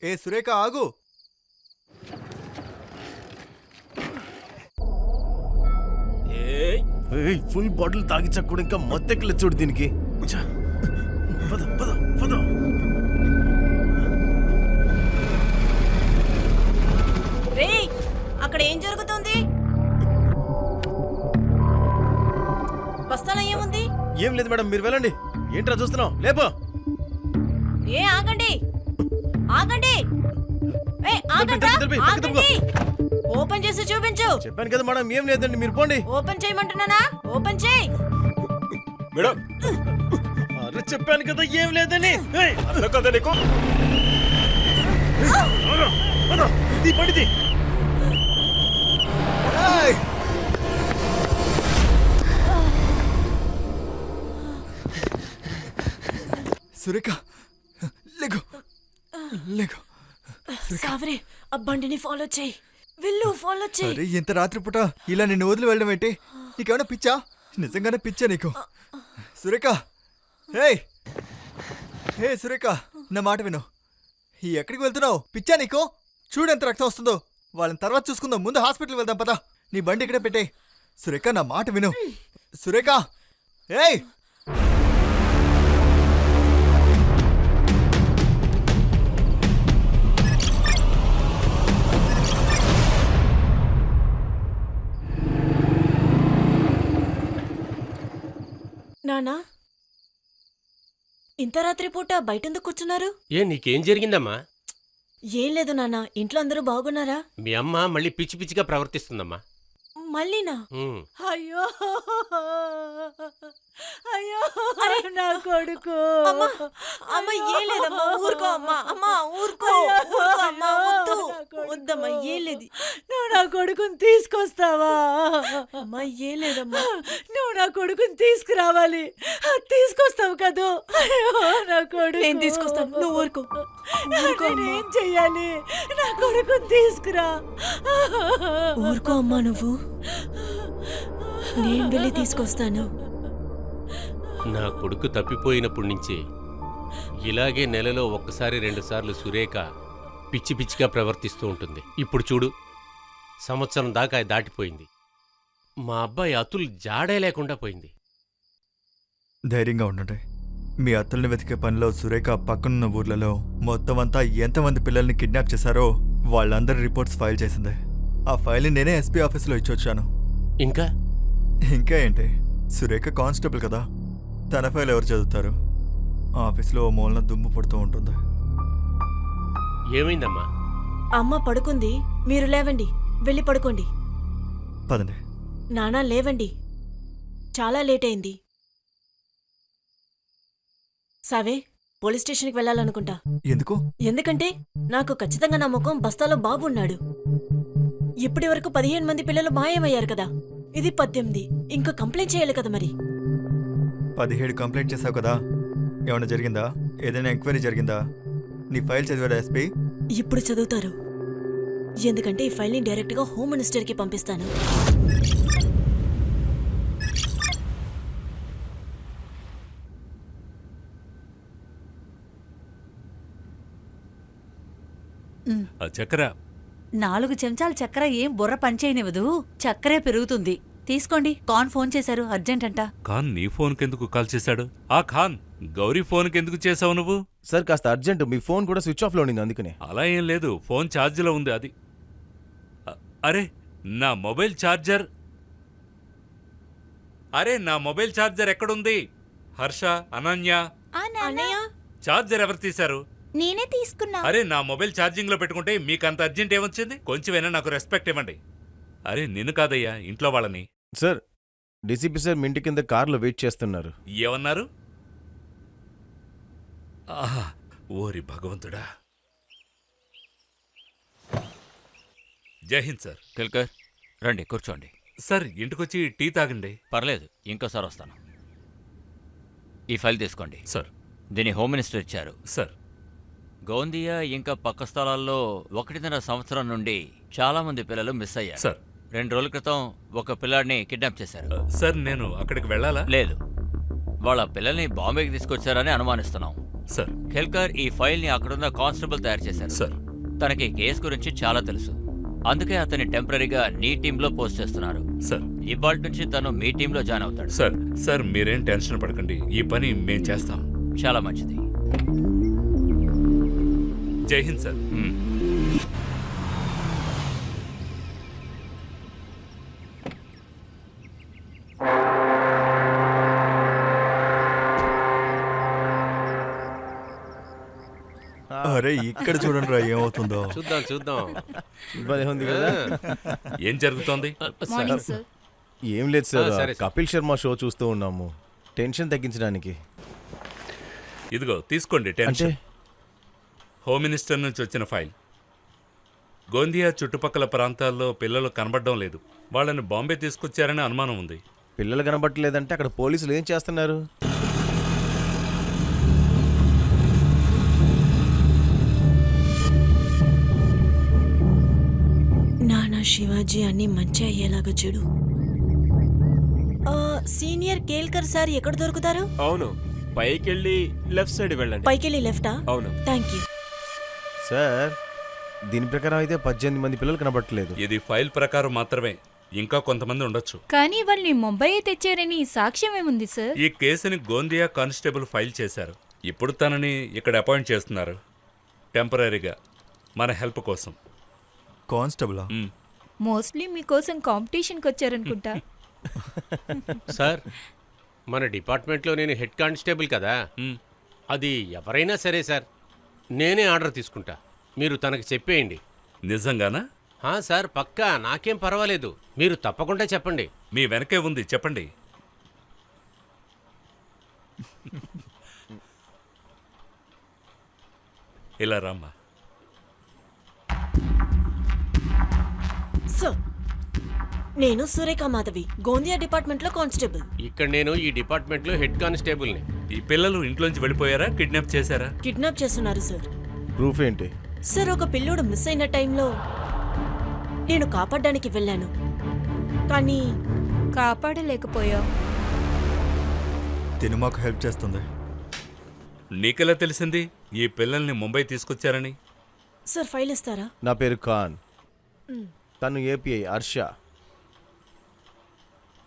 ఏ సురేఖ ఆగు. Full bottle తాగిచ్చా కూడా ఇంకా మత్తెక్కలే చూడు దీనికి. పద పద పద. రేయ్, అక్కడ ఏం జరుగుతుంది? బస్తాలో ఏముంది? ఏం లేదు మేడం, మీరు వెళ్ళండి. ఏంట్రా చూస్తున్నావు? లేపో. ఏ ఆగండి ఆగండి, ఆగండి. ఓపెన్ చేసి చూపించు. చెప్పాను కదా మేడం, ఏం లేదండి, మీరు పోండి. ఓపెన్ చేయమంటున్నానా? ఓపెన్ చేయి. మేడం అరే చెప్పాను కదా ఏం లేదని. పడిది సురేఖ లేకు లేకు. సావరే, ఆ బండిని ఫాలో చేయి. వెళ్ళు, ఫాలో చేయి. అరే ఇంత రాత్రిపూట ఇలా నిన్ను వదిలి వెళ్ళడం ఏంటి? నీకేమైనా పిచ్చా? నిజంగానే పిచ్చా నీకు? సురేఖ, హే హే సురేఖ, నా మాట విను. ఎక్కడికి వెళ్తున్నావు? పిచ్చా నీకు? చూడు ఎంత రక్తం వస్తుందో. వాళ్ళని తర్వాత చూసుకుందాం, ముందు హాస్పిటల్కి వెళ్దాం పదా. నీ బండి ఇక్కడే పెట్టే. సురేఖ నా మాట విను. సురేఖ, ఏయ్ నానా, ఇంత రాత్రి పూట బయటెందుకు కూర్చున్నారు? ఏ నీకేం జరిగిందమ్మా? ఏం లేదు నాన్న, ఇంట్లో అందరూ బాగున్నారా? మీ అమ్మ మళ్ళీ పిచ్చి పిచ్చిగా ప్రవర్తిస్తుందమ్మా. మళ్ళీనా? అయ్యో అయ్యో నా కొడుకు. అమ్మ ఏం లేదమ్మా, ఊరుకో అమ్మా. అమ్మా ఊరుకో, అమ్మా వద్దమ్మా, ఏం లేదు. నువ్వు నా కొడుకుని తీసుకొస్తావా? అమ్మా ఏం లేదమ్మా. నువ్వు నా కొడుకుని తీసుకురావాలి. తీసుకొస్తావు కదూ? నా కొడుకు నేను తీసుకొస్తాను, నువ్వు ఊరుకో. ఏం చెయ్యాలి? నా కొడుకుని తీసుకురా. ఊరుకో అమ్మా, నువ్వు. నేను వెళ్ళి తీసుకొస్తాను. నా కొడుకు తప్పిపోయినప్పటి నుంచి ఇలాగే నెలలో ఒక్కసారి 2 సార్లు సురేఖ పిచ్చి పిచ్చిగా ప్రవర్తిస్తూ ఉంటుంది. ఇప్పుడు చూడు, సంవత్సరం దాకా దాటిపోయింది. మా అబ్బాయి అతుల్ జాడే లేకుండా పోయింది. ధైర్యంగా ఉండండి. మీ అత్తల్ని వెతికే పనిలో సురేఖ పక్కనున్న ఊర్లలో మొత్తం అంతా ఎంతమంది పిల్లల్ని కిడ్నాప్ చేశారో వాళ్ళందరి రిపోర్ట్స్ ఫైల్ చేసింది. ఆ ఫైల్ని నేనే ఎస్పీ ఆఫీస్లో ఇచ్చొచ్చాను. ఇంకా ఏంటి, సురేఖ కానిస్టేబుల్ కదా, తన ఫైల్ ఎవరు చదువుతారు? ఆఫీస్లో ఓ మూలన దుమ్ము పడుతూ ఉంటుంది. ఏమైందమ్మా? అమ్మ పడుకుంది, మీరు లేవండి, వెళ్ళి పడుకోండి. పదండి. నానా లేవండి, చాలా లేట్ అయింది. సావే, పోలీస్ స్టేషన్కి వెళ్ళాలనుకుంటా. ఎందుకు? ఎందుకంటే నాకు ఖచ్చితంగా నా ముఖం బస్తాలో బాబు ఉన్నాడు. ఇప్పటి వరకు 15 మంది పిల్లలు మాయమయ్యారు కదా, ఇది 18. ఇంకా కంప్లైంట్ చేయాలి కదా మరి. 17 కంప్లైంట్ చేసావు కదా, ఏమైనా జరిగిందా? ఏదైనా ఎంక్వైరీ జరిగిందా? నీ ఫైల్ చదివాడా ఎస్పీ? ఇప్పుడు చదువుతారు, ఎందుకంటే ఈ ఫైల్ని డైరెక్ట్గా హోమ్ మినిస్టర్కి పంపిస్తాను. చక్కెర 4 చెంచాల చక్కెర ఏం బుర్ర పనిచేయనివ్వదు. చక్కెరే పెరుగుతుంది. తీసుకోండి. ఖాన్ ఫోన్ చేశారు, అర్జెంట్ అంట. ఖాన్ నీ ఫోన్కెందుకు కాల్ చేశాడు? ఆ ఖాన్, గౌరీ ఫోన్కెందుకు చేసావు నువ్వు? సార్ కాస్త అర్జెంట్, మీ ఫోన్ కూడా స్విచ్ ఆఫ్లో ఉండింది అందుకనే. అలా ఏం లేదు, ఫోన్ ఛార్జ్లో ఉంది. అది అరే నా మొబైల్ ఛార్జర్, ఎక్కడుంది? హర్ష, అనన్య, ఛార్జర్ ఎవరు తీశారు? నేనే తీసుకున్నా. అరే నా మొబైల్ ఛార్జింగ్ లో పెట్టుకుంటే మీకంత అర్జెంట్ ఏమొచ్చింది? కొంచెమైనా నాకు రెస్పెక్ట్ ఇవ్వండి. అరే నిన్ను కాదయ్యా, ఇంట్లో వాళ్ళని. సార్, డీసీపీ సార్ మీ ఇంటి కింద కార్లో వెయిట్ చేస్తున్నారు. ఏమన్నారు? ఆహా, ఓరి భగవంతుడా. జై హింద్ సార్. కిల్కర్ రండి, కూర్చోండి. సార్ ఇంటికొచ్చి టీ తాగండి. పర్లేదు, ఇంకోసారి వస్తాను. ఈ ఫైల్ తీసుకోండి సార్. దీన్ని హోమ్ మినిస్టర్ ఇచ్చారు. సార్, గోందియా ఇంకా పక్క స్థలాల్లో 1.5 సంవత్సరం నుండి చాలా మంది పిల్లలు మిస్ అయ్యారు. సార్ 2 రోజుల క్రితం ఒక పిల్లాడిని కిడ్నాప్ చేశారు. సార్ నేను అక్కడికి వెళ్ళాలా? లేదు, వాళ్ళ పిల్లల్ని బాంబేకి తీసుకొచ్చారని అనుమానిస్తున్నాం. సార్ ఖేల్కర్ ఈ ఫైల్ ని అక్కడున్న కానిస్టేబుల్ తయారు చేశారు. సార్ తనకి కేసు గురించి చాలా తెలుసు. అందుకే అతన్ని టెంపరీగా నీ టీంలో పోస్ట్ చేస్తున్నారు. సార్ ఇవాళ నుంచి తను మీ టీంలో జాయిన్ అవుతాడు. సార్ సార్ మీరేం టెన్షన్ పడకండి, ఈ పని మేం చేస్తాం. చాలా మంచిది. జై హింద్ సార్. అరే ఇక్కడ చూడండి రా ఏమవుతుందో. చూద్దాం చూద్దాం. భలే ఉంది కదా. ఏం జరుగుతోంది? ఏం లేదు సార్, సరే, సరే. కపిల్ శర్మ షో చూస్తూ ఉన్నాము, టెన్షన్ తగ్గించడానికి. ఇదిగో తీసుకోండి అంటే టెన్షన్. హోమ్ మినిస్టర్ నుంచి వచ్చిన ఫైల్. గోందియా చుట్టుపక్కల ప్రాంతాల్లో పిల్లలు కనబడడం లేదు. వాళ్ళని బాంబే తీసుకొచ్చారని అనుమానం ఉంది. పిల్లలు కనబట్టలేదంటే అక్కడ పోలీసులు ఏం చేస్తున్నారు? నానా శివాజీ అన్ని మంచి అయ్యేలాగా చూడు. సీనియర్ కేల్కర్ సార్ ఎక్కడ దొరుకుతారు? అవును, పైకెళ్ళి లెఫ్ట్ సైడ్ వెళ్ళండి. పైకెళ్ళి లెఫ్టా? అవును. Thank you. సార్ దీని ప్రకారం అయితే 18 మంది పిల్లలు కనబట్టలేదు. ఇది ఫైల్ ప్రకారం మాత్రమే, ఇంకా కొంతమంది ఉండొచ్చు. కానీ వాళ్ళని ముంబై తెచ్చారని సాక్ష్యం ఏముంది సార్? ఈ కేసుని గోందియా కానిస్టేబుల్ ఫైల్ చేశారు. ఇప్పుడు తనని ఇక్కడ అపాయింట్ చేస్తున్నారు టెంపరీగా మన హెల్ప్ కోసం. కానిస్టేబులా? మోస్ట్లీ మీకోసం కాంపిటీషన్కి వచ్చారనుకుంటా. సార్ మన డిపార్ట్మెంట్లో నేను హెడ్ కానిస్టేబుల్ కదా. అది ఎవరైనా సరే సార్, నేనే ఆర్డర్ తీసుకుంటా. మీరు తనకి చెప్పేయండి. నిజంగానా? సార్ పక్కా, నాకేం పర్వాలేదు. మీరు తప్పకుండా చెప్పండి. మీ వెనకే ఉంది, చెప్పండి. ఇలా రామ్మా. సార్ నేను సురేఖ మాధవి, గోందియా డిపార్ట్మెంట్లో కానిస్టేబుల్. ఇక్కడ నేను ఈ డిపార్ట్మెంట్లో హెడ్ కానిస్టేబుల్ని. ఈ పిల్లలు ఇంట్లోంచి వెళ్ళిపోయారా, కిడ్నాప్ చేశారా? కిడ్నాప్ చేస్తున్నారు సార్. ప్రూఫ్ ఏంటి? సార్ ఒక పిల్లోడు మిస్ అయిన టైంలో నేను కాపాడడానికి వెళ్ళాను, కానీ కాపాడలేకపోయా. తిను మాకు హెల్ప్ చేస్తుంది. నీకెలా తెలిసింది ఈ పిల్లల్ని ముంబై తీసుకొచ్చారని? సార్ ఫైల్ ఇస్తారా? నా పేరు ఖాన్, తను ఏపీఐ హర్ష,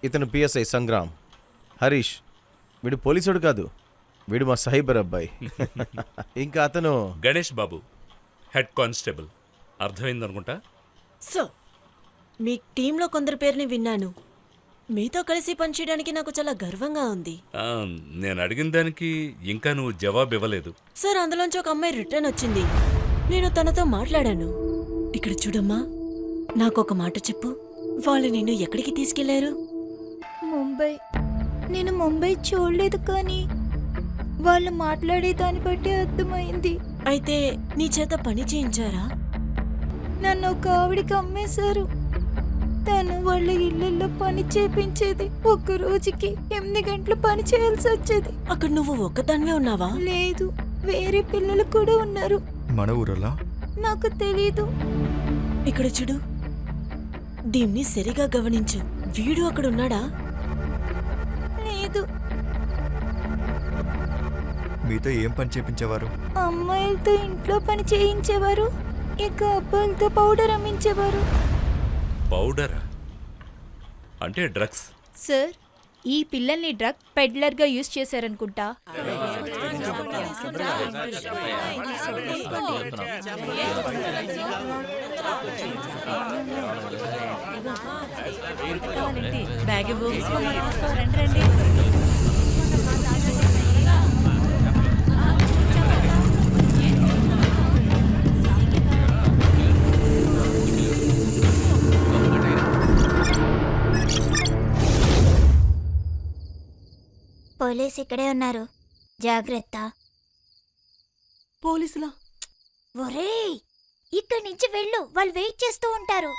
ఇతను పిఎస్ఐ సంగ్రామ్. హరీష్ వీడు పోలీసుడు కాదు, వీడు మా సైబర్ అబ్బాయి. ఇంకా అతను గణేష్ బాబు, హెడ్ కానిస్టేబుల్. అర్థమైందనుకుంటా. సార్ మీ టీంలో కొందరి పేరుని విన్నాను. మీతో కలిసి పనిచేయడానికి నాకు చాలా గర్వంగా ఉంది. నేను అడిగిన దానికి ఇంకా నువ్వు జవాబు ఇవ్వలేదు. సార్ అందులోంచి ఒక అమ్మాయి రిటర్న్ వచ్చింది. నేను తనతో మాట్లాడాను. ఇక్కడ చూడమ్మా, నాకు ఒక మాట చెప్పు, వాళ్ళు నిన్ను ఎక్కడికి తీసుకెళ్లారు? ముంబై. నేను ముంబై చూడలేదు, కానీ వాళ్ళు మాట్లాడే దాన్ని బట్టి అర్థమైంది. అయితే నీ చేత పని చేయించారా? నన్ను ఒక ఆవిడికి అమ్మేశారు. తను వాళ్ళ ఇళ్ళల్లో పని చేపించేది. ఒక్క రోజుకి 8 గంటలు పని చేయాల్సి వచ్చేది. అక్కడ నువ్వు ఒక్కదానివే ఉన్నావా? లేదు, వేరే పిల్లలు కూడా ఉన్నారు. మన ఊరలా? నాకు తెలీదు. ఇక్కడ చూడు, దీన్ని సరిగా గమనించు. వీడు అక్కడ ఉన్నాడా? లేదు. మీతో ఏం పని చేపించేవారు? అమ్మాయిలతో ఇంట్లో పని చేయించేవారు, ఇక అబ్బాయిలతో పౌడర్ అమ్మించేవారు. పౌడరా? అంటే డ్రగ్స్? సార్, ఈ పిల్లల్ని డ్రగ్ పెడ్లర్ గా యూజ్ చేశారనుకుంటా. బ్యాగ్ ఇవ్వు. రండి రండి. పోలీస్ ఇక్కడే ఉన్నారు, జాగ్రత్త. పోలీసులా? ఒరేయ్, ఇక్కడి నుంచి వెళ్ళు, వాళ్ళు వెయిట్ చేస్తూ ఉంటారు.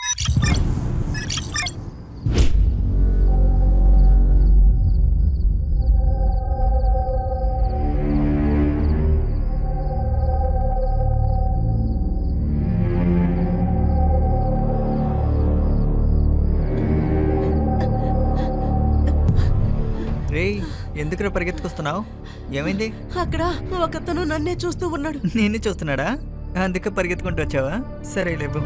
రేయ్ ఎందుకు ఎందుకు పరిగెత్తుకొస్తున్నావు? ఏమైంది? అక్కడ ఒకతను నన్నే చూస్తూ ఉన్నాడు. నిన్ను చూస్తున్నాడా? అందుకే పరిగెత్తుకుంటూ వచ్చావా? సరే లేవు.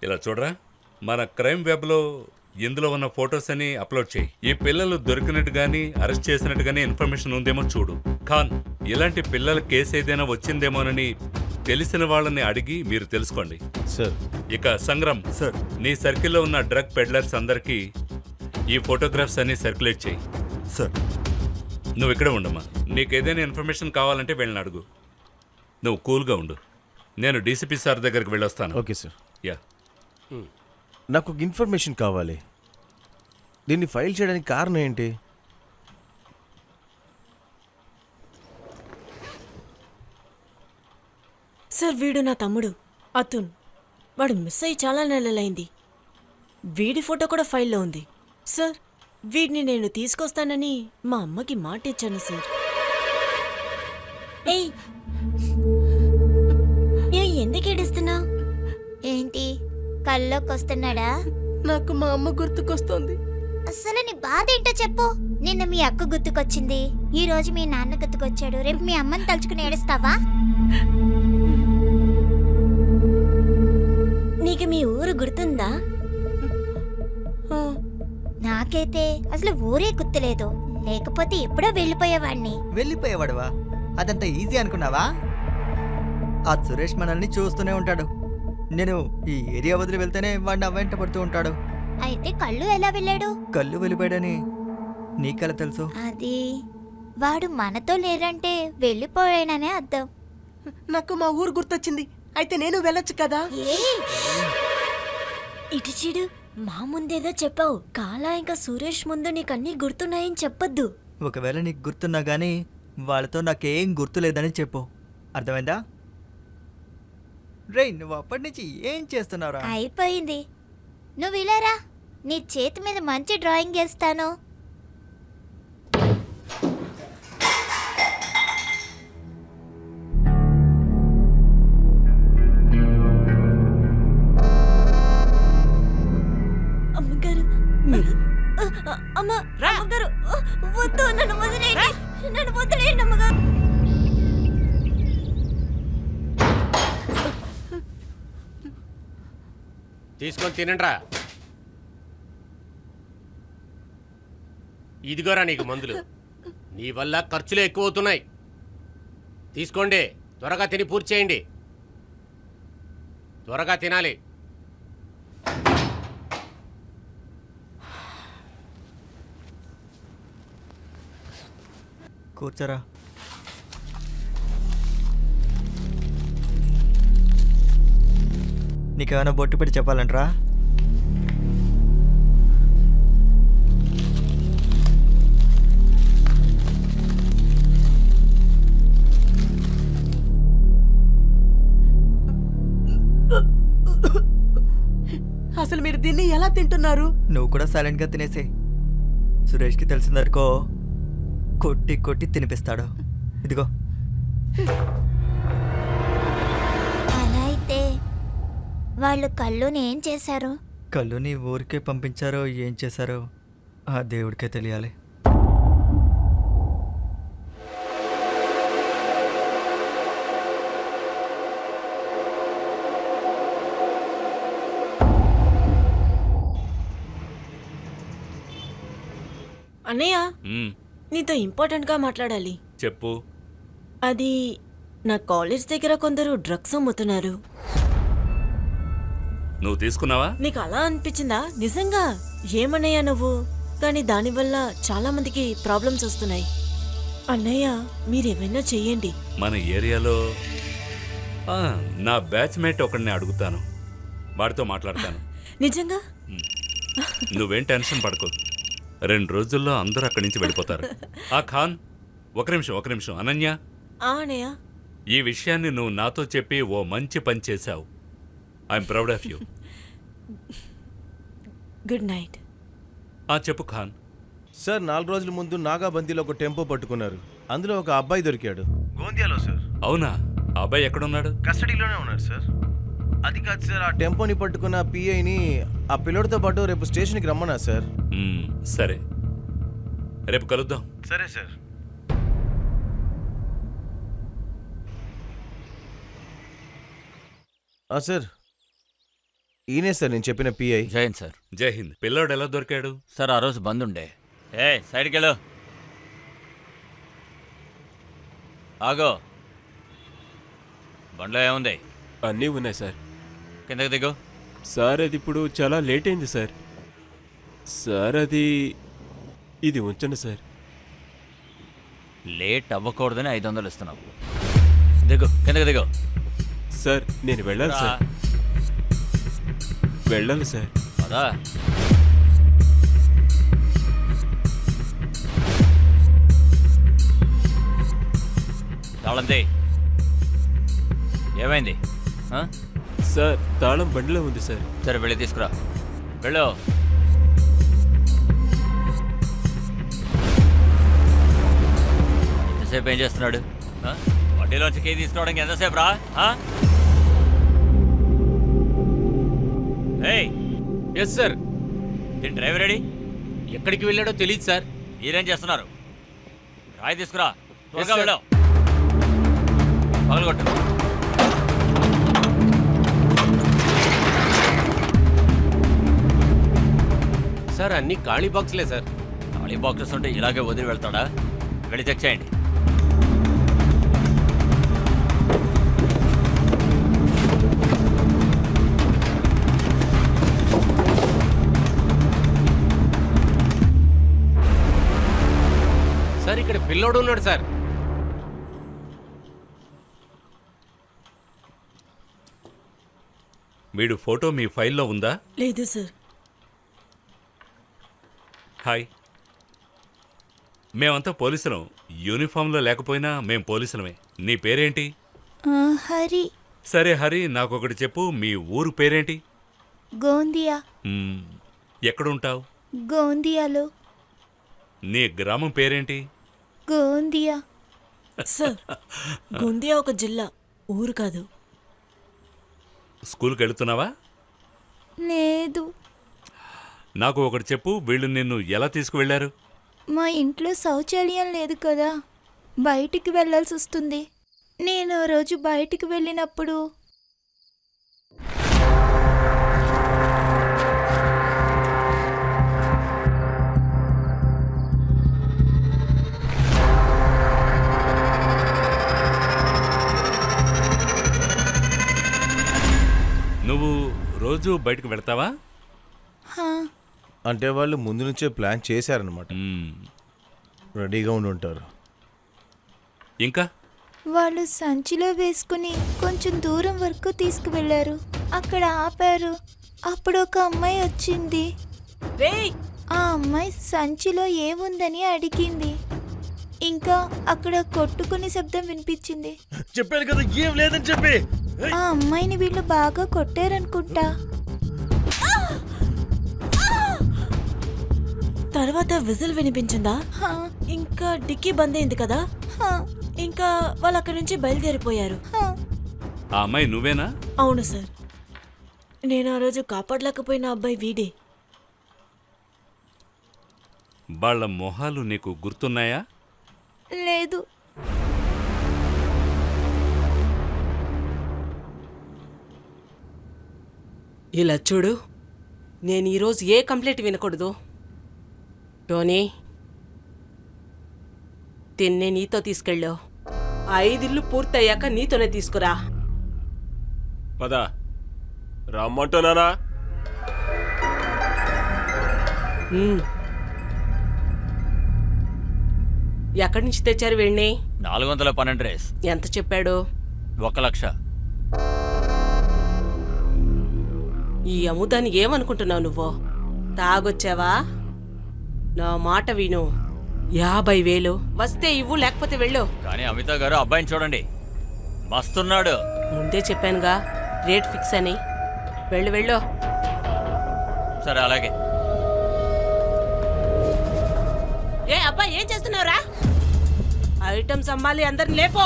ఇలా చూడరా, మన క్రైమ్ వెబ్లో ఇందులో ఉన్న ఫొటోస్ అని అప్లోడ్ చేయి. ఈ పిల్లలు దొరికినట్టు గానీ అరెస్ట్ చేసినట్టు గానీ ఇన్ఫర్మేషన్ ఉందేమో చూడు. ఖాన్, ఇలాంటి పిల్లల కేసు ఏదైనా వచ్చిందేమోనని తెలిసిన వాళ్ళని అడిగి మీరు తెలుసుకోండి. సార్. ఇక సంగ్రామ్ సార్. నీ సర్కిల్లో ఉన్న డ్రగ్ పెడ్లర్స్ అందరికీ ఈ ఫోటోగ్రాఫ్స్ అన్ని సర్క్యులేట్ చేయి. సార్. నువ్వు ఇక్కడే ఉండమ్మా. నీకేదైనా ఇన్ఫర్మేషన్ కావాలంటే వెళ్ళిన అడుగు. నువ్వు కూల్గా ఉండు. నేను డీసీపీ సార్ దగ్గరికి వెళ్ళొస్తాను. Okay sir. యా. నాకు ఒక ఇన్ఫర్మేషన్ కావాలి. దీన్ని ఫైల్ చేయడానికి కారణం ఏంటి? సార్, వీడు నా తమ్ముడు అతున్. వాడు మిస్ అయ్యి చాలా నెలలైంది. వీడి ఫోటో కూడా ఫైల్లో ఉంది. సార్, వీడిని నేను తీసుకొస్తానని మా అమ్మకి మాట ఇచ్చాను సార్. ఏయ్, ఎందుకు ఏడుస్తున్నావు? ఏంటి, కల్లోకి వస్తున్నాడా? నాకు మా అమ్మ గుర్తుకొస్తోంది. అసలు నీ బాధ ఏంటో చెప్పు. నిన్న మీ అక్క గుర్తుకొచ్చింది, ఈ రోజు మీ నాన్న గుర్తుకొచ్చాడు, రేపు మీ అమ్మని తలుచుకుని ఏడుస్తావా? నీకు మీ ఊరు గుర్తుందా? నాకైతే అసలు ఊరే గుర్తులేదు, లేకపోతే ఎప్పుడో వెళ్ళిపోయేవాడిని. వెళ్ళిపోయేవాడువా? అదంతా ఈజీ అనుకున్నావా? ఆ సురేష్ మనల్ని చూస్తూనే ఉంటాడు. నేను ఈ ఏరియా వదిలి వెళ్తేనే వాడిని వెంట పడుతూ ఉంటాడు. అయితే కళ్ళు ఎలా వెళ్ళాడు? కళ్ళు వెళ్ళిపోయాడని నీకెలా తెలుసు? అది వాడు మనతో లేరంటే వెళ్ళిపోయాడనే అర్థం. నాకు మా ఊరు గుర్తొచ్చింది. అయితే నేను వెళ్ళొచ్చు కదా? ఇటు చూడు, మా ముందేదో చెప్పావు. కాలా ఇంకా సురేష్ ముందు నీకన్నీ గుర్తున్నాయని చెప్పొద్దు. ఒకవేళ నీకు గుర్తున్నా గానీ వాళ్ళతో నాకేం గుర్తులేదని చెప్పు. అర్థమైందా? రే, నువ్వు అప్పటి నుంచి ఏం చేస్తున్నావురా? అయిపోయింది. నువ్వు ఇలారా, నీ చేతి మీద మంచి డ్రాయింగ్ వేస్తాను. అమ్మగారు, అమ్మగారు, వద్దు, నన్ను వదిలేయండి. నన్ను వదిలేయండి అమ్మగారు. తీసుకొని తినండ్రా. ఇదిగోరా నీకు మందులు. నీ వల్ల ఖర్చులు ఎక్కువ అవుతున్నాయి. తీసుకోండి, త్వరగా తిని పూర్తి చేయండి. త్వరగా తినాలి. కూర్చోరా. నీకేమైనా బొట్టు పెట్టి చెప్పాలంటరా? అసలు మీరు దీన్ని ఎలా తింటున్నారు? నువ్వు కూడా సైలెంట్గా తినేసే. సురేష్కి తెలిసిందనుకో కొట్టి కొట్టి తినిపిస్తాడు. ఇదిగో. అలా అయితే వాళ్ళు కళ్ళుని ఏం చేశారు? కళ్ళుని ఊరికే పంపించారో ఏం చేశారో ఆ దేవుడికే తెలియాలి. అన్నయ్య, మ్మ్. నీతో ఇంపార్టెంట్గా మాట్లాడాలి. చెప్పు. అది నా కాలేజ్ దగ్గర కొందరు డ్రగ్స్ అమ్ముతున్నారు. నువ్వు తీసుకున్నావా? నీకు అలా అనిపించిందా? నిజంగా ఏమన్నయ్యా నువ్వు? కానీ దానివల్ల చాలా మందికి ప్రాబ్లమ్స్ వస్తున్నాయి. అన్నయ్య, మీరేమైనా చెయ్యండి. మన ఏరియాలో ఆ, నా బ్యాచ్మేట్ ఒకడిని అడుగుతాను, వాడితో మాట్లాడతాను. నిజంగా? నువ్వేం టెన్షన్ పడకు, 2 రోజుల్లో అందరూ అక్కడి నుంచి వెళ్ళిపోతారు. ఆ ఖాన్, ఒక నిమిషం. అనన్య, ఆనయ్య. ఈ విషయాన్ని నువ్వు నాతో చెప్పి ఓ మంచి పని చేశావు. I'm proud of you. Good night. చెప్పు ఖాన్. సార్ 4 రోజుల ముందు నాగాబందీలో ఒక టెంపో పట్టుకున్నారు. అందులో ఒక అబ్బాయి దొరికాడు. గోందియాలో సార్. అవునా? ఆ అబ్బాయి ఎక్కడున్నాడు? కస్టడీలోనే ఉన్నాడు సార్. అది కాదు సార్, ఆ టెంపోని పట్టుకున్న పిఐని ఆ పిల్లోడితో పాటు రేపు స్టేషన్కి రమ్మన్నా సార్. సరే, రేపు కలుద్దాం. సరే సార్. సార్, ఈయనే సార్ నేను చెప్పిన పిఐ. జయంత్ సార్. జై హింద్. పిల్లోడు ఎలా దొరికాడు? సార్ ఆ రోజు బంద్ ఉండే. సైడ్కి వెళ్ళు. ఆగో, బండ్లో ఏముంది? అన్నీ ఉన్నాయి సార్. కిందకి దిగు. సార్ అది ఇప్పుడు చాలా లేట్ అయింది సార్. సార్ అది ఇది ఉంచండి సార్. లేట్ అవ్వకూడదని 500 ఇస్తున్నావు. దిగు, కిందకి దిగు. సార్ నేను వెళ్ళాలి సార్. వెళ్ళాలి సార్. అదా తాళంది. ఏమైంది? సార్ తాళం బండిలో ఉంది సార్. సరే వెళ్ళి తీసుకురా. వెళ్ళు. ఎంతసేపు ఏం చేస్తున్నాడు? వడ్డీలోంచి కీ తీసుకోవడానికి ఎంతసేపు రా? Yes sir. దీని డ్రైవర్ రెడీ? ఎక్కడికి వెళ్ళాడో తెలియదు సార్. మీరేం చేస్తున్నారు? రాయి తీసుకురా. త్వరగా వెళ్ళావు. పగలగొట్టు. సార్ అన్ని ఖాళీ బాక్స్లే సార్. ఖాళీ బాక్సెస్ ఉంటే ఇలాగే వదిలి వెళ్తాడా? వెళ్ళి చెక్ చేయండి. సార్ ఇక్కడ పిల్లోడు ఉన్నాడు సార్. వీడు ఫోటో మీ ఫైల్లో ఉందా? లేదు సార్. హాయ్, మేమంతా పోలీసులం. యూనిఫామ్లో లేకపోయినా మేం పోలీసులమే. నీ పేరేంటి? హరి. సరే హరి, నాకొకటి చెప్పు, మీ ఊరు పేరేంటి? గోందియా. ఎక్కడుంటావు? గోందియాలో. నీ గ్రామం పేరేంటి? గోందియా. సార్, గోందియా ఒక జిల్లా, ఊరు కాదు. స్కూల్కి వెళుతున్నావా? లేదు. నాకు ఒకటి చెప్పు, వీళ్ళు నిన్ను ఎలా తీసుకువెళ్లారు? మా ఇంట్లో శౌచాలయం లేదు కదా, బయటికి వెళ్ళాల్సి వస్తుంది. నేను రోజు బయటికి వెళ్ళినప్పుడు నువ్వు రోజు బయటకు వెళ్తావా? అంటే వాళ్ళు ముందు నుంచే ప్లాన్ చేశారనమాట. రెడీగా ఉండి ఉంటారు. ఇంకా వాళ్ళు సంచిలో వేసుకుని కొంచెం దూరం వరకు తీసుకువెళ్ళారు. అక్కడ ఆపారు. అప్పుడు ఒక అమ్మాయి వచ్చింది. ఆ అమ్మాయి సంచిలో ఏముందని అడిగింది. ఇంకా అక్కడ కొట్టుకునే శబ్దం వినిపించింది. చెప్పాను కదా ఏం లేదని చెప్పి. ఆ అమ్మాయిని వీళ్ళు బాగా కొట్టారనుకుంటా. తర్వాత విజిల్ వినిపించిందా? ఇంకా డిక్కీ బంద్ అయింది కదా. ఇంకా వాళ్ళు అక్కడి నుంచి బయలుదేరిపోయారు. ఆ అమ్మాయి నువ్వేనా? అవును సార్. నేను ఆ రోజు కాపాడలేకపోయిన అబ్బాయి వీడే. వాళ్ళ మొహాలు నీకు గుర్తున్నాయా? లేదు. ఇలా చూడు, నేను ఈరోజు ఏ కంప్లైంట్ వినకూడదు. టోనీ, తిన్నే నీతో తీసుకెళ్ళావు. 5 ఇళ్ళు పూర్తయ్యాక నీతోనే తీసుకురా. పద, రమ్మంటున్నానా? ఎక్కడి నుంచి తెచ్చారు వీణ్ణి? 412 రేస్. ఎంత చెప్పాడు? 1,00,000. ఈ అముదాన్ని ఏమనుకుంటున్నావు నువ్వు? తాగొచ్చావా? నా మాట విను. 50,000 వస్తే ఇవ్వు, లేకపోతే వెళ్ళు. కానీ అమిత గారు అబ్బాయిని చూడండి, మస్తున్నాడు. ముందే చెప్పానుగా రేట్ ఫిక్స్ అని. వెళ్ళు వెళ్ళు. సరే అలాగే. ఏ అబ్బాయి, ఏం చేస్తున్నావురా? ఐటమ్స్ అమ్మాలి, అందరిని లేపో.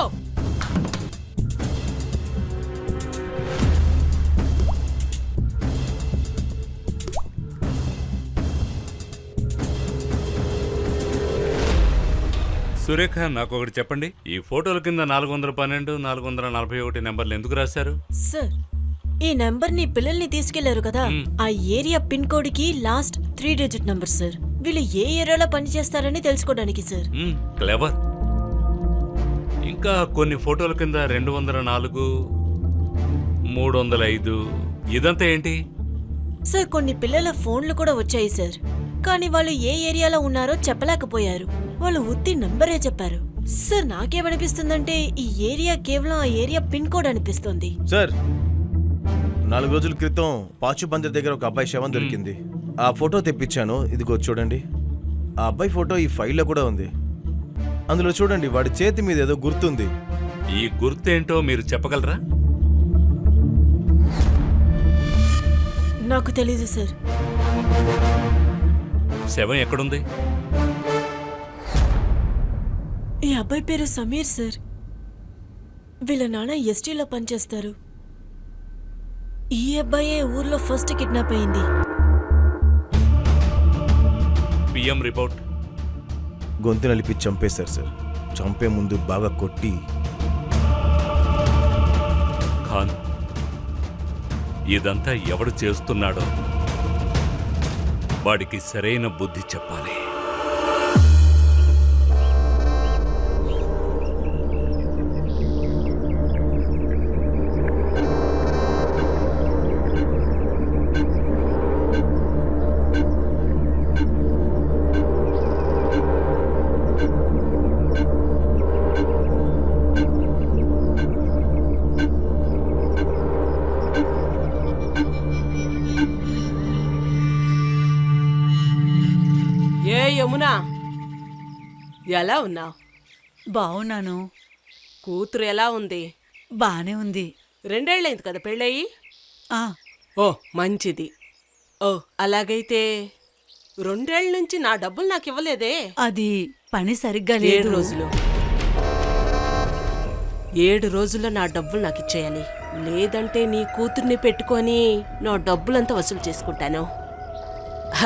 సురేఖ, నాకు ఒకటి చెప్పండి. ఈ ఫోటోల కింద 412, 441 నెంబర్లు ఎందుకు రాశారు? సార్, ఈ నెంబర్ ని పిల్లల్ని తీసుకెళ్లారు కదా, ఆ ఏరియా పిన్ కోడ్ కి లాస్ట్ 3 డిజిట్ నంబర్ సార్. వీళ్ళు ఏ ఏరియాలో పనిచేస్తారని తెలుసుకోవడానికి సార్. క్లెవర్. ఇంకా కొన్ని ఫోటోల కింద 204, 305. ఇదంతా ఏంటి? సార్, కొన్ని పిల్లల ఫోన్లు కూడా వచ్చాయి సార్. కానీ వాళ్ళు ఏ ఏరియాలో ఉన్నారో చెప్పలేకపోయారు. వాళ్ళు ఉత్తి నంబరే చెప్పారు. సార్, నాకేమనిపిస్తుందంటే ఈ ఏరియా కేవలం ఆ ఏరియా పిన్ కోడ్ అనిపిస్తుంది. సార్, 4 రోజుల క్రితం పాచుబందర్ దగ్గర ఒక అబ్బాయి శవం దొరికింది. ఆ ఫోటో తెప్పించాను, ఇదిగో చూడండి. ఆ అబ్బాయి ఫోటో ఈ ఫైల్లో కూడా ఉంది. అందులో చూడండి, వాడి చేతి మీద ఏదో గుర్తుంది. ఈ గుర్తేంటో మీరు చెప్పగలరా? నాకు తెలీదు సార్. శవం ఎక్కడుంది? ఈ అబ్బాయి పేరు సమీర్ సార్. వీళ్ళ నాన్న ఎస్టీలో పనిచేస్తారు. ఈ అబ్బాయే ఊర్లో ఫస్ట్ కిడ్నాప్ అయింది. PM report. గొంతు నలిపి చంపేశారు సార్. చంపే ముందు బాగా కొట్టి. ఖాన్, ఇదంతా ఎవడు చేస్తున్నాడో వాడికి సరైన బుద్ధి చెప్పాలి. ఏ యమునా, ఎలా ఉన్నావు? బావున్నాను. కూతురు ఎలా ఉంది? బానే ఉంది. 2 ఏళ్ళైంది కదా పెళ్ళయి? ఆ ఓ మంచిది. ఓ అలాగైతే 2 ఏళ్ళ నుంచి నా డబ్బులు నాకు ఇవ్వలేదే? అది పని సరిగ్గా 7 లేదు. రోజులు. 7 రోజుల్లో నా డబ్బులు నాకు ఇచ్చేయాలి. లేదంటే నీ కూతుర్ని పెట్టుకొని నా డబ్బులంతా వసూలు చేసుకుంటాను.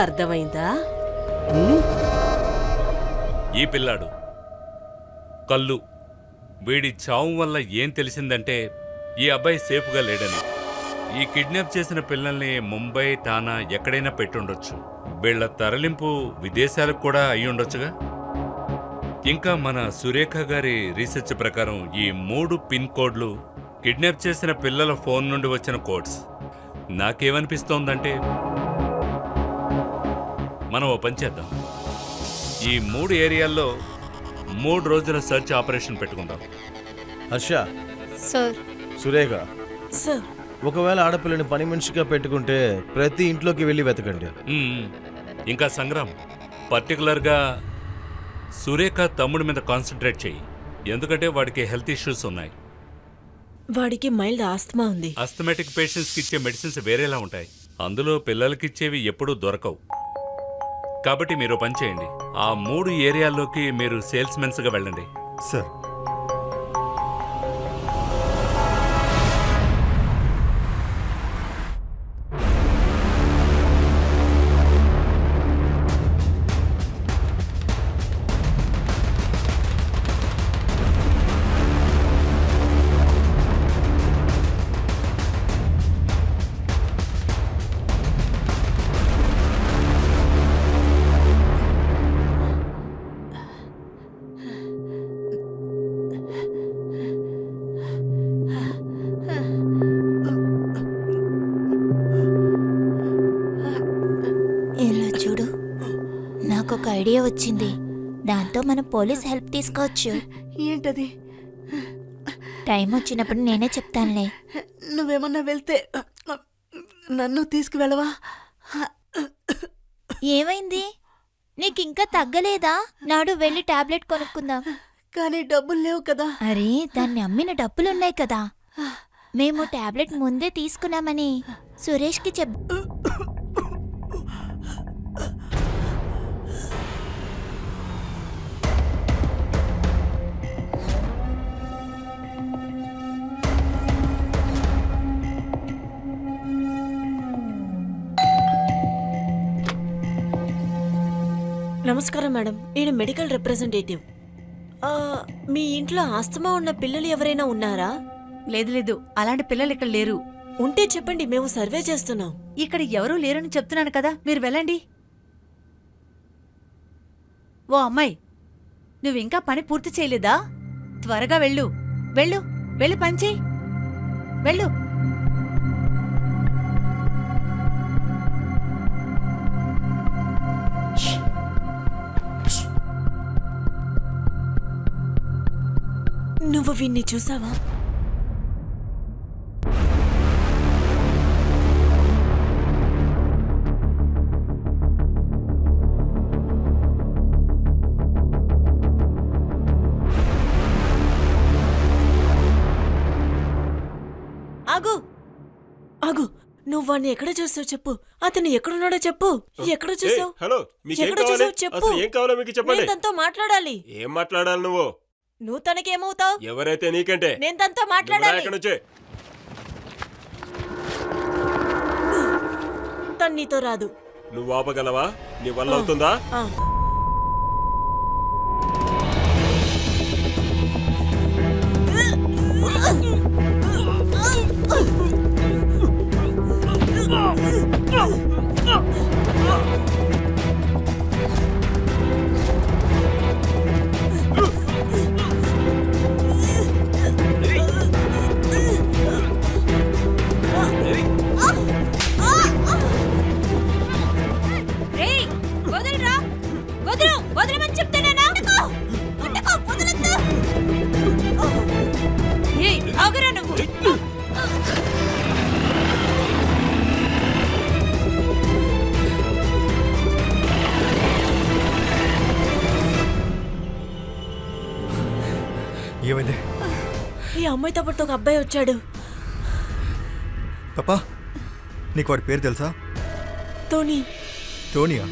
అర్థమైందా? ఈ పిల్లాడు కళ్ళు, వీడి చావు వల్ల ఏం తెలిసిందంటే ఈ అబ్బాయి సేఫ్గా లేడని. ఈ కిడ్నాప్ చేసిన పిల్లల్ని ముంబై, ఠానా ఎక్కడైనా పెట్టుండొచ్చు. వీళ్ల తరలింపు విదేశాలకు కూడా అయి ఉండొచ్చుగా. ఇంకా మన సురేఖ గారి రీసెర్చ్ ప్రకారం ఈ 3 పిన్ కోడ్లు కిడ్నాప్ చేసిన పిల్లల ఫోన్ నుండి వచ్చిన కోడ్స్. నాకేమనిపిస్తోందంటే మనం ఓ పని చేద్దాం. ఈ 3 ఏరియాల్లో 3 రోజుల సెర్చ్ ఆపరేషన్ పెట్టుకుందాం. హర్ష, సార్. సురేఖ, సార్, ఒకవేళ ఆడపిల్లని పని మనిషిగా పెట్టుకుంటే ప్రతి ఇంట్లోకి వెళ్ళి వెతకండి. ఇంకా సంగ్రామ్, పర్టికులర్గా సురేఖ తమ్ముడి మీద కాన్సన్ట్రేట్ చెయ్యి. ఎందుకంటే వాడికి హెల్త్ ఇష్యూస్ ఉన్నాయి. వాడికి మైల్డ్ ఆస్తమా ఉంది. అస్థమెటిక్ పేషెంట్స్కి ఇచ్చే మెడిసిన్స్ వేరేలా ఉంటాయి. అందులో పిల్లలకిచ్చేవి ఎప్పుడూ దొరకవు. కాబట్టి మీరు పని చేయండి, ఆ 3 ఏరియాల్లోకి మీరు సేల్స్మెన్స్గా వెళ్ళండి. సార్, ఇలా చూడు, నాకు ఒక ఐడియా వచ్చింది. దాంతో మనం పోలీస్ హెల్ప్ తీసుకోవచ్చు. ఏంటది? టైం వచ్చినప్పుడు నేనే చెప్తానులే. నువ్వేమన్నా వెళ్తే నన్ను తీసుకువెళ్ళవా? ఏమైంది? నీకింకా తగ్గలేదా? నాడు వెళ్ళి టాబ్లెట్ కొనుక్కుందాం. కానీ డబ్బులు లేవు కదా. అరే, దాన్ని అమ్మిన డబ్బులున్నాయి కదా. మేము టాబ్లెట్ ముందే తీసుకున్నామని సురేష్కి నమస్కారం మేడం, నేను మెడికల్ రిప్రజెంటేటివ్. మీ ఇంట్లో ఆస్తమా ఉన్న పిల్లలు ఎవరైనా ఉన్నారా? లేదు లేదు, అలాంటి పిల్లలు ఇక్కడ లేరు. ఉంటే చెప్పండి, మేము సర్వే చేస్తున్నాం. ఇక్కడ ఎవరూ లేరని చెప్తున్నాను కదా, మీరు వెళ్ళండి. ఓ అమ్మాయి, నువ్వింకా పని పూర్తి చేయలేదా? త్వరగా వెళ్ళు. వెళ్ళు, వెళ్ళి పని చేయి. వెళ్ళు. నువ్వు వీణ్ణి చూసావా? ఆగు ఆగు, నువ్వు వాణ్ణి ఎక్కడ చూసావు చెప్పు. అతను ఎక్కడున్నాడో చెప్పు. ఎక్కడ చూసావు? హలో, మీకేం ఎక్కడ కావాలి? చూసావు చెప్పు. అసలు ఏం కావాలో మీకు చెప్పండి. నేను తనతో మాట్లాడాలి. ఏం మాట్లాడాలి నువ్వు? నువ్వు తనకేమవుతావు? ఎవరైతే నీకంటే. నేను తనతో మాట్లాడాలి. ఇక్కడ నుంచే. తను నీతో రాదు. నువ్వు ఆపగలవా? నీ వల్ల అవుతుందా? వదలమని చెప్తానా? ఆగురా నువ్వు. ఏమైంది? ఈ అమ్మాయితో పాటు ఒక అబ్బాయి వచ్చాడు. పాపా, నీకు వాడి పేరు తెలుసా? టోనీ. టోనీయా?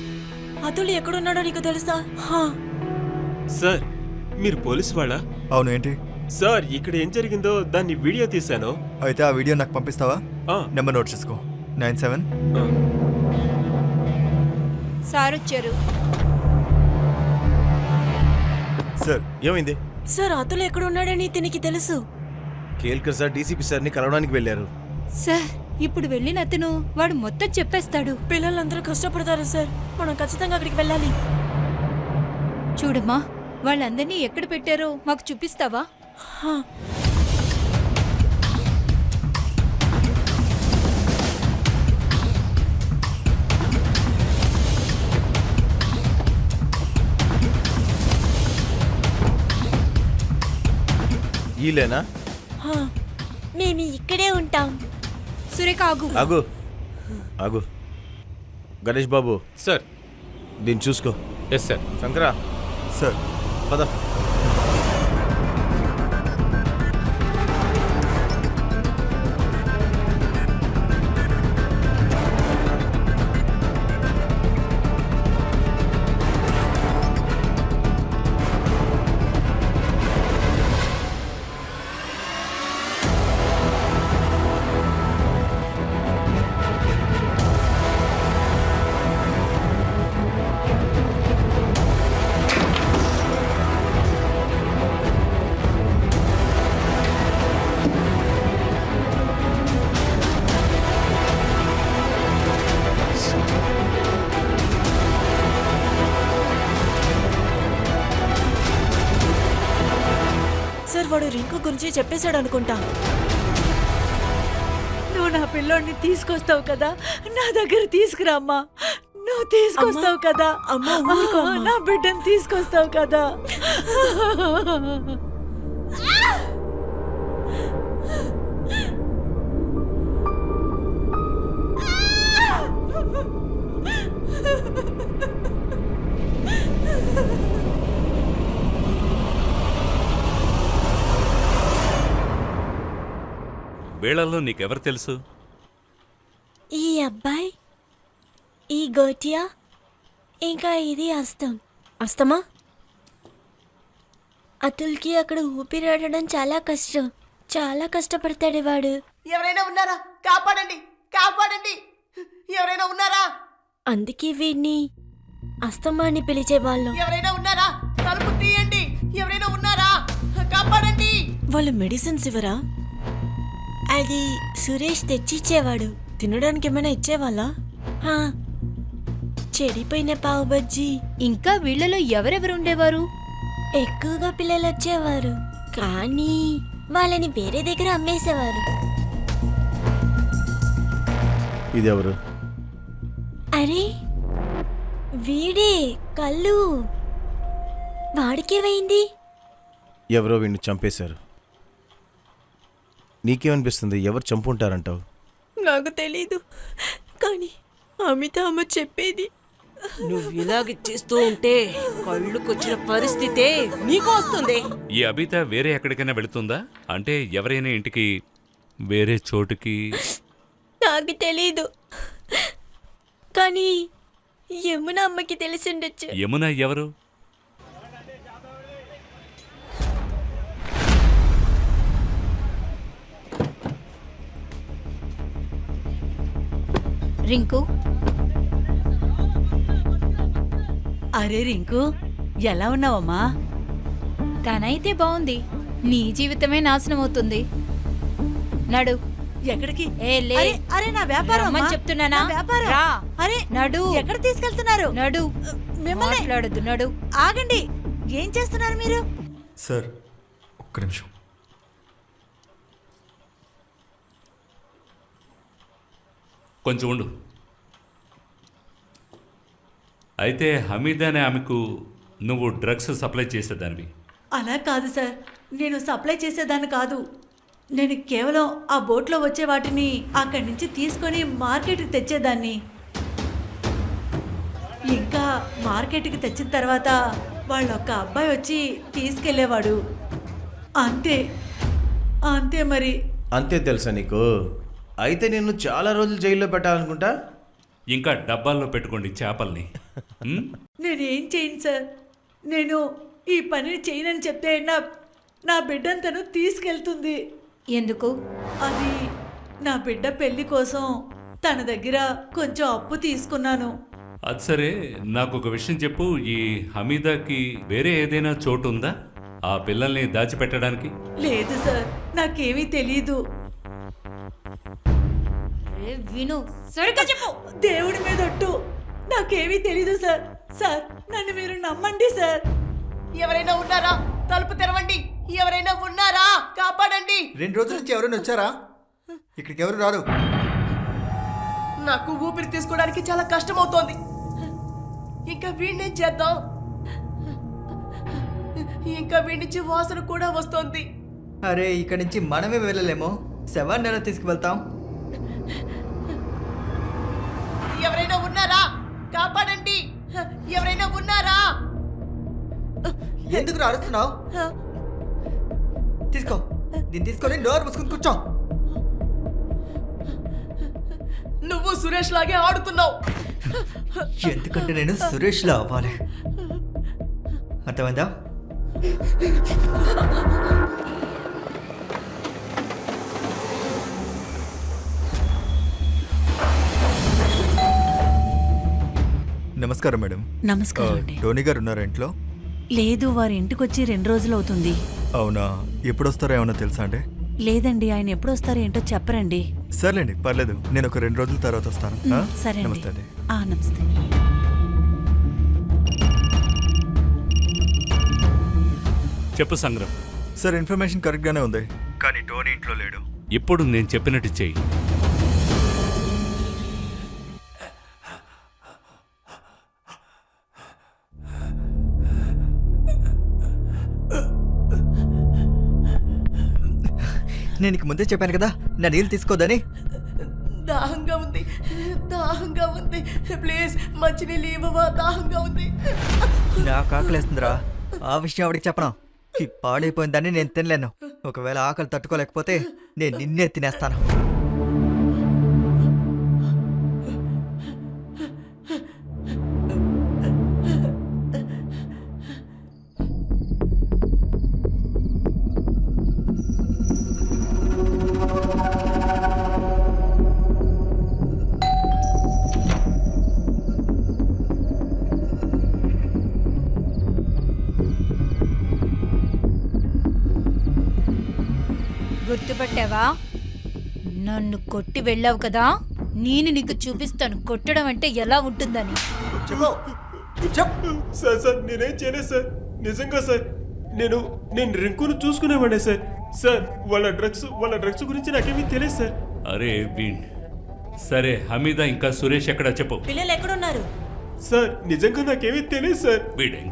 అతులు ఎక్కడున్నాడో నీకు తెలుసా? సార్, మీరు పోలీసు వాళ్ళా? అవును, ఏంటి? సార్, ఇక్కడ ఏం జరిగిందో దాన్ని వీడియో తీశాను. అయితే ఆ వీడియో నాకు పంపిస్తావా? నెంబర్ నోట్ చేసుకో. 97. సార్ వచ్చారు. సార్, ఏమైంది? సార్, అతులు ఎక్కడున్నాడని తినికి తెలుసు. కేల్కర్ సార్ డీసీపీ సార్ని కలవడానికి వెళ్ళారు. సార్, ఇప్పుడు వెళ్ళిన అతను వాడు మొత్తం చెప్పేస్తాడు. పిల్లలందరూ కష్టపడతారు సార్. మనం ఖచ్చితంగా అక్కడికి వెళ్ళాలి. చూడమ్మా, వాళ్ళందరినీ ఎక్కడ పెట్టారో మాకు చూపిస్తావా? ఈలేనా? మేము ఇక్కడే ఉంటాం. సురేఖ ఆగు. ఆగు ఆగు. గణేష్ బాబు సార్. దీన్ని చూసుకో. Yes sir. శంకరా సార్, పద. సార్, వాడు రింకు గురించి చెప్పేశాడు అనుకుంటా. నువ్వు నా పిల్లోడిని తీసుకొస్తావు కదా, నా దగ్గర తీసుకురామ్మా. నువ్వు తీసుకొస్తావు కదా అమ్మా, ఊరుకో అమ్మా. నా బిడ్డను తీసుకొస్తావు కదా. వీళ్ళల్లో నీకెవరు తెలుసు? ఈ అబ్బాయి, ఈ గోటియా, ఇంకా ఇది అస్తమా. అతుల్కి అక్కడ ఊపిరాడడం చాలా కష్టం. చాలా కష్టపడతాడు వాడు. ఎవరైనా ఉన్నారా? కాపాడండి, కాపాడండి, ఎవరైనా ఉన్నారా? అందుకే వీడిని అస్తమా అని పిలిచేవాళ్ళం. ఎవరైనా ఉన్నారా? తలుపు తీయండి, ఎవరైనా ఉన్నారా? కాపాడండి. వాళ్ళు మెడిసిన్స్ ఇవ్వరా? అది సురేష్ తెచ్చిచ్చేవాడు. తినడానికి ఏమైనా ఇచ్చేవాళ్ళా? హా, చెడిపోయిన పావు బజ్జీ. ఇంకా వీళ్ళలో ఎవరెవరు ఉండేవారు? ఎక్కువగా పిల్లలు వచ్చేవారు, కానీ వాళ్ళని వేరే దగ్గర అమ్మేసేవారు. ఇదెవరు? అరే వీడే కళ్ళు. వాడికేమైంది? ఎవరో వీడిని చంపేశారు. నీకేమనిపిస్తుంది? ఎవరు చంపుంటారంటావు? నాకు తెలీదు, కానీ అమిత అమ్మ చెప్పేది. నువ్వు ఇలాగ చేస్తూ ఉంటే కళ్ళుకొచ్చిన పరిస్థితే నీకు వస్తుంది. ఈ అబిత వేరే ఎక్కడికైనా వెళుతుందా? అంటే ఎవరైనా ఇంటికి వేరే చోటుకి? నాకు తెలీదు, కానీ యమున అమ్మకి తెలిసిండొచ్చు. యమున ఎవరు? రింకు, అరే రింకు, ఎలా ఉన్నావమ్మా? తనైతే బాగుంది, నీ జీవితమే నాశనం అవుతుంది. నడు. ఎక్కడికి? ఏ లే. అరే, అరే నా వ్యాపారం రమ్మని అమ్మా. చెప్తున్నానా? నా వ్యాపారం. రా. అరే నడు. ఎక్కడ తీసుకెళ్తున్నారు? నడు. మిమ్మల్ని మాట్లాడొద్దు, నడు. ఆగండి. ఏం చేస్తున్నారు మీరు? సార్ ఒక్క నిమిషం. కొంచెం ఉండు. అయితే హమీద్ అనే ఆమెకు నువ్వు డ్రగ్స్ సప్లై చేసేదానివి? అలా కాదు సార్, నేను సప్లై చేసేదాన్ని కాదు. నేను కేవలం ఆ బోట్లో వచ్చే వాటిని అక్కడి నుంచి తీసుకొని మార్కెట్కి తెచ్చేదాన్ని. ఇంకా మార్కెట్కి తెచ్చిన తర్వాత వాళ్ళొక్క అబ్బాయి వచ్చి తీసుకెళ్లేవాడు. అంతే అంతే మరి. అంతే తెలుసా నీకు? అయితే నిన్ను చాలా రోజులు జైల్లో పెట్టాలనుకుంటా. ఇంకా డబ్బాల్లో పెట్టుకోండి చేపల్ని. నేనేం చేయను సార్. నేను ఈ పనిని చేయనని చెప్తే నా బిడ్డను తను తీసుకెళ్తుంది. ఎందుకు? అది నా బిడ్డ పెళ్లి కోసం తన దగ్గర కొంచెం అప్పు తీసుకున్నాను. అది సరే, నాకు ఒక విషయం చెప్పు. ఈ హమీదాకి వేరే ఏదైనా చోటు ఉందా ఆ పిల్లల్ని దాచిపెట్టడానికి? లేదు సార్, నాకేమీ తెలీదు. ఏ విను, సరిగ్గా చెప్పు. దేవుడి మీద ఒట్టు, నాకేమీ తెలీదు సార్. సార్, నన్ను మీరు నమ్మండి సార్. ఎవరైనా ఉన్నారా? తలుపు తెరవండి. ఎవరైనా ఉన్నారా? కాపాడండి. 2 రోజుల నుంచి ఎవరైనా వచ్చారా? ఇక్కడికి ఎవరు రారు. నాకు ఊపిరి తీసుకోవడానికి చాలా కష్టం అవుతోంది. ఇంకా వీడిని చేద్దాం. ఇంకా వీడి నుంచి వాసన కూడా వస్తోంది. అరే ఇక్కడి నుంచి మనమే వెళ్ళలేమో. శవాన్ని ఎలా తీసుకువెళ్తాం? ఎవరైనా ఉన్నారా? కాపాడండి. ఎవరైనా ఉన్నారా? ఎందుకు అరుస్తున్నావు? తీసుకో, దీన్ని తీసుకొని నోరు మూసుకుని కూర్చో. నువ్వు సురేష్ లాగే ఆడుతున్నావు. ఎందుకంటే నేను సురేష్లా అవ్వాలి. అర్థమైందా? నమస్కారం మేడం. నమస్కారం అండి. టోనీ గారు ఉన్నారా ఇంట్లో? లేదు, వారి ఇంటికొచ్చి 2 రోజులు అవుతుంది. అవునా? ఎప్పుడు వస్తారో ఏమన్నా తెలుసా అండి? లేదండి, ఆయన ఎప్పుడు వస్తారో ఏంటో చెప్పరండి. సర్లేండి, పర్లేదు. నేను ఒక 2 రోజుల తర్వాత వస్తాను. ఆ? సరే నమస్తే అండి. నమస్తే. చెప్పు సంగ్రం. సార్, ఇన్ఫర్మేషన్ కరెక్ట్గానే ఉంది, కానీ టోనీ ఇంట్లో లేడు. ఇప్పుడు నేను చెప్పినట్టు చెయ్యి. నేను నీకు ముందే చెప్పాను కదా నా నీళ్ళు తీసుకోదని. దాహంగా ఉంది, దాహంగా ఉంది. ప్లీజ్ మంచినీళ్ళు ఇవ్వవా? దాహంగా ఉంది. నాకు ఆకలేస్తుందిరా. ఆ విషయం ఆవిడికి చెప్పను. ఈ పాడైపోయిన దాన్ని నేను తినలేను. ఒకవేళ ఆకలి తట్టుకోలేకపోతే నేను నిన్నే తినేస్తాను. గుర్తుపట్టావా? నన్ను కొట్టి వెళ్ళావు కదా, నేను నీకు చూపిస్తాను కొట్టడం అంటే ఎలా ఉంటుందని. చెప్పు చెప్పు. సార్ నేనేం చేయలేదు సార్. నిజంగా సార్, నేను రింకును చూసుకునేవాడే సార్. సార్ వాళ్ళ డ్రగ్స్ గురించి నాకేమీ తెలియదు సార్. అరే వీణ్, సరే హమీదా ఇంకా సురేష్ ఎక్కడ చెప్పు. పిల్లలు ఎక్కడున్నారు? సార్ నిజంగా నాకేమీ తెలియదు సార్. వీడే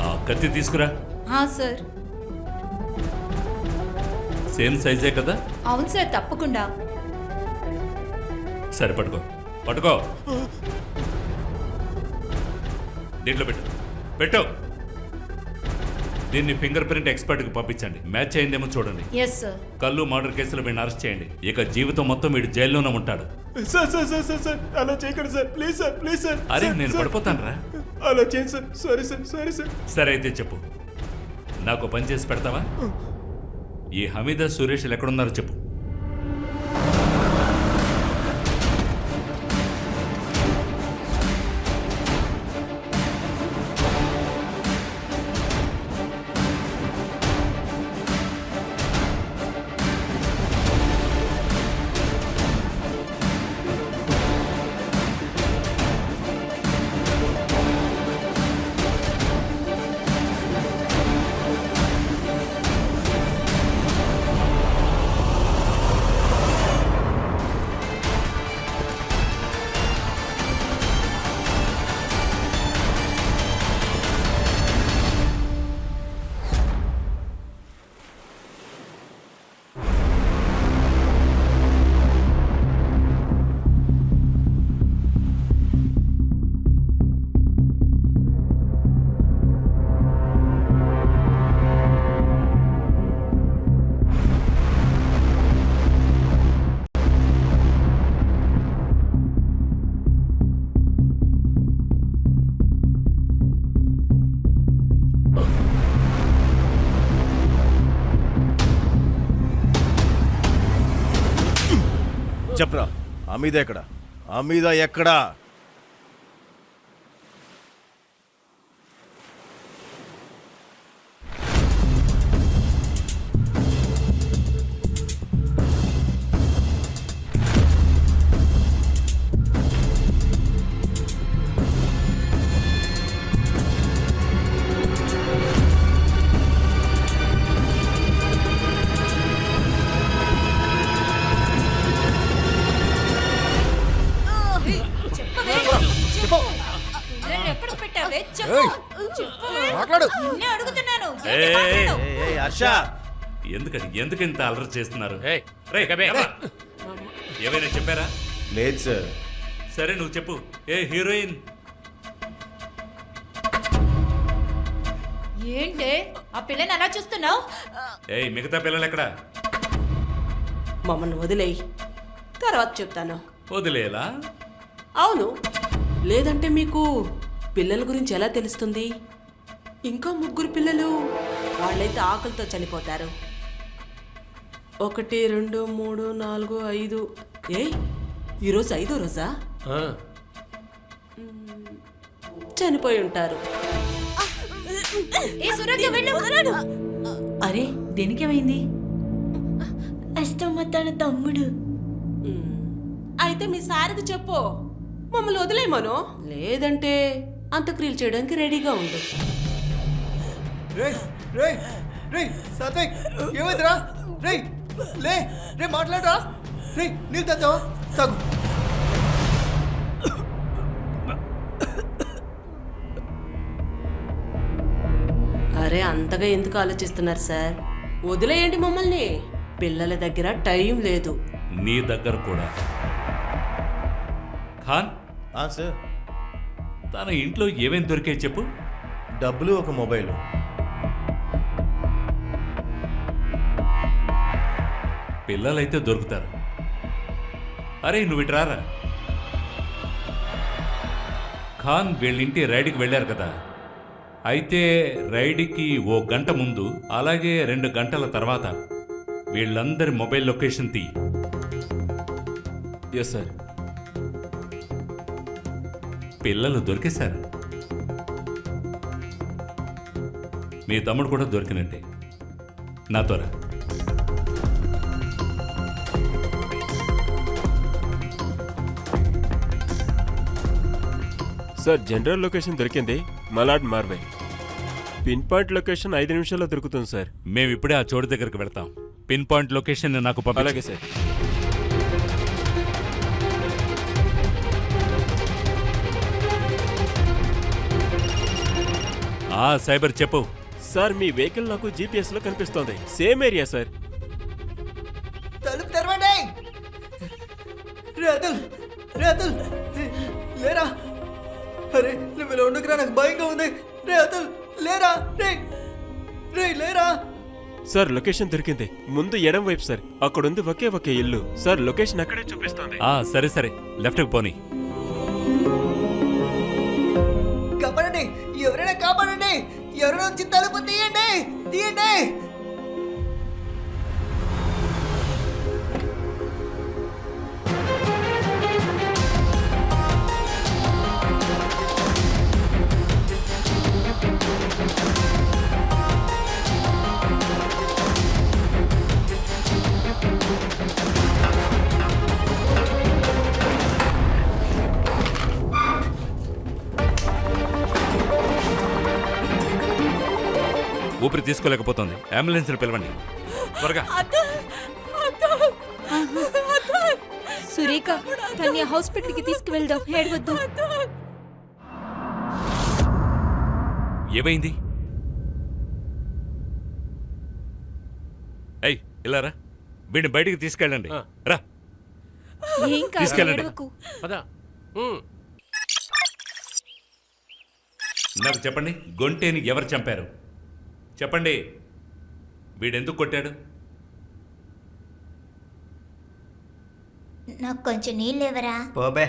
ఆ కత్తి తీసుకురా. సార్. సేమ్ సైజే కదా? అవును సార్, తప్పకుండా. సరే పట్టుకో పట్టుకో, దీంట్లో పెట్టు. దీన్ని ఫింగర్ ప్రింట్ ఎక్స్పర్ట్కి పంపించండి. మ్యాచ్ అయిందేమో చూడండి. Yes sir. కళ్ళు మర్డర్ కేసులో వీడిని అరెస్ట్ చేయండి. ఇక జీవితం మొత్తం వీడు జైల్లోనే ఉంటాడు. సార్ అలా చేయకండి సార్. Please sir. అరే నేను పడిపోతాను రా. అలా చేయండి సార్. Sorry sir. సరే అయితే చెప్పు, నాకు పని చేసి పెడతావా? ఈ హమీదా సురేష్ ఎక్కడున్నారో చెప్పు. చెప్పరా, హమీదా ఎక్కడా? ఎక్కడ పెట్టావే? మాట్లాడు. అడుగుతున్నాను. హర్ష, ఎందుకు ఇంత అలర్ట్ చేస్తున్నారు? ఏమైనా చెప్పారా? లేదు సార్. సరే నువ్వు చెప్పు. ఏ హీరోయిన్? ఏంటే ఆ పిల్లని అలా చూస్తున్నావు? మిగతా పిల్లలు ఎక్కడ? మమ్మల్ని వదిలేయి, తర్వాత చెప్తాను. వదిలేలా? అవును, లేదంటే మీకు పిల్లల గురించి ఎలా తెలుస్తుంది? ఇంకా 3 పిల్లలు, వాళ్ళైతే ఆకలితో చనిపోతారు. 1 2 3 4 5. ఈరోజు 5వ రోజా? చనిపోయి ఉంటారు. అరే దేనికేమైంది? అష్టమ్మ తన తమ్ముడు. అయితే మీ సార్కి చెప్పు, మమ్మల్ని వదిలేయమను. లేదంటే అంత్యక్రియలు చేయడానికి రెడీగా ఉండు. రే సాత్విక్, ఏమైందిరా? రే మాట్లాడరా. నీళ్ళు తెచ్చావా? తాగు. అరే అంతగా ఎందుకు ఆలోచిస్తున్నారు సార్? వదిలేయండి మమ్మల్ని. పిల్లల దగ్గర టైం లేదు. నీ దగ్గర కూడా. ఖాన్, సార్, తన ఇంట్లో ఏమేమి దొరికాయి చెప్పు. డబ్బులు, ఒక మొబైల్. పిల్లలైతే దొరుకుతారు. అరే నువ్వు ఇటు రారా. ఖాన్ వీళ్ళింటి రైడ్కి వెళ్ళారు కదా, అయితే రైడ్కి 1 గంట ముందు అలాగే 2 గంటల తర్వాత వీళ్ళందరి మొబైల్ లొకేషన్ తీ. Yes sir. పిల్లలు దొరికేశారు. మీ తమ్ముడు కూడా దొరికినట్టే. నాతో రా. సార్ జనరల్ లొకేషన్ దొరికింది, మలాడ్ మార్వే. పిన్ పాయింట్ లొకేషన్ 5 నిమిషాల్లో దొరుకుతుంది సార్. మేము ఇప్పుడే ఆ చోటు దగ్గరికి వెళ్తాం. పిన్ పాయింట్ లొకేషన్ నాకు పంపించు. అలాగే సార్. సైబర్ చెప్పు. సార్ మీ వెహికల్ నాకు GPS లో కనిపిస్తోంది. Same area sir. తలుపు తెరవండి. రే అతుల్, రే అతుల్, లేరా. అరే నువ్వు ఇలా ఉండకురా, నాకు భయంగా ఉంది. రే అతుల్ లేరా. రే రే లేరా. సార్ లొకేషన్ దొరికింది. ముందు ఎడం వైపు సార్. అక్కడుంది ఒకే ఇల్లు సార్. లొకేషన్ అక్కడే చూపిస్తోంది. సరే సరే, లెఫ్ట్కి పోనీ. కాపాడండి, ఎవరైనా కాపాడండి. ఎవరైనా వచ్చి తలుపు తీయండి, తీయండి. ఊపిరి తీసుకోలేకపోతుంది. అంబులెన్స్ పిలవండి త్వరగా. సురేఖ తన్ని హాస్పిటల్కి తీసుకువెళ్దాం. ఏడవద్దు. ఏమైంది? ఏయ్ ఇలా రా. వీడిని బయటికి తీసుకెళ్ళండి. రా ఏం కాదు, తీసుకెళ్ళండి. ఏడవకు. పదా. నాకు చెప్పండి, గొంటేని ఎవరు చంపారు? చెప్పండి. వీడెందుకు కొట్టాడు? నాకు కొంచెం నీళ్ళు ఇవ్వరా. బాబే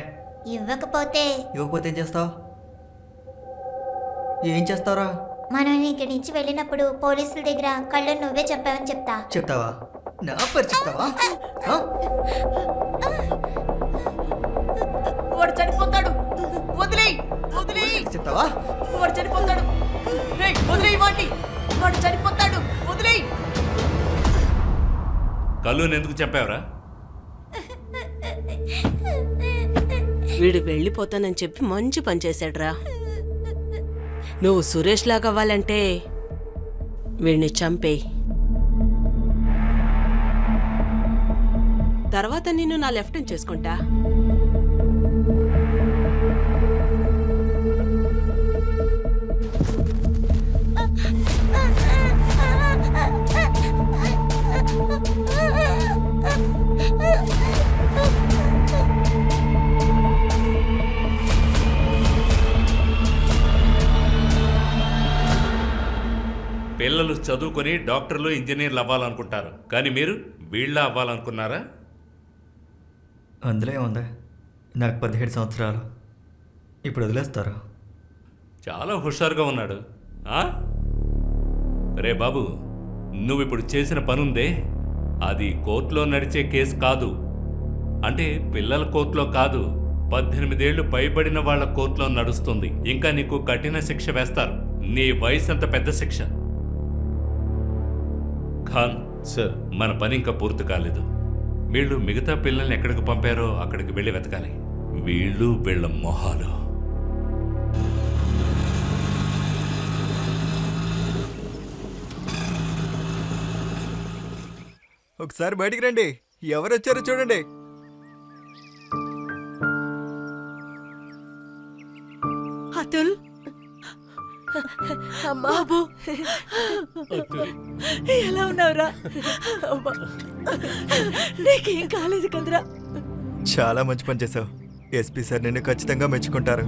ఇవ్వకపోతే ఇవ్వకపోతే ఏం చేస్తావు? ఏం చేస్తావురా? మనం ఇక్కడి నుంచి వెళ్ళినప్పుడు పోలీసుల దగ్గర కళ్ళు నువ్వే చెప్పావని చెప్తా. చెప్తావా? నా పేరు చెప్తావా? ఆ? వాడు చనిపోతాడు. వదిలేయ్, వదిలేయ్. చెప్తావా? వాడు చనిపోతాడు. రేయ్, వదిలేయ్ వాడిని. వాడు చనిపోతాడు. వదిలేయ్. కళ్ళుని ఎందుకు చంపావురా? వీడు వెళ్ళిపోతానని చెప్పి మంచి పని చేశాడురా. నువ్వు సురేష్ లాగా అవ్వాలంటే వీడిని చంపేయి. తర్వాత నిన్ను నా లెఫ్ట్ చేసుకుంటా. పిల్లలు చదువుకొని డాక్టర్లు ఇంజనీర్లు అవ్వాలనుకుంటారు, కానీ మీరు వీళ్ళ అవ్వాలనుకున్నారా? అందులో ఏముంది? నాకు 17 సంవత్సరాలు. ఇప్పుడు వదిలేస్తారు. చాలా హుషారుగా ఉన్నాడు. రే బాబు, నువ్వు ఇప్పుడు చేసిన పనుందే, అది కోర్టులో నడిచే కేసు కాదు. అంటే పిల్లల కోర్టులో కాదు, 18 ఏళ్లు పైబడిన వాళ్ళ కోర్టులో నడుస్తుంది. ఇంకా నీకు కఠిన శిక్ష వేస్తారు. నీ వయసు అంత పెద్ద శిక్ష. ఖాన్ సార్, మన పని ఇంకా పూర్తి కాలేదు. వీళ్ళు మిగతా పిల్లల్ని ఎక్కడికి పంపారో అక్కడికి వెళ్ళి వెతకాలి. వీళ్ళు వీళ్ళ మొహాలు. ఒకసారి బయటికి రండి. ఎవరు వచ్చారో చూడండి. అతుల్, బాబు ఎలా ఉన్నావురా? నీకేం కాలేదు కదరా? చాలా మంచి పని చేసావు. ఎస్పీ సార్ నిన్ను ఖచ్చితంగా మెచ్చుకుంటారు.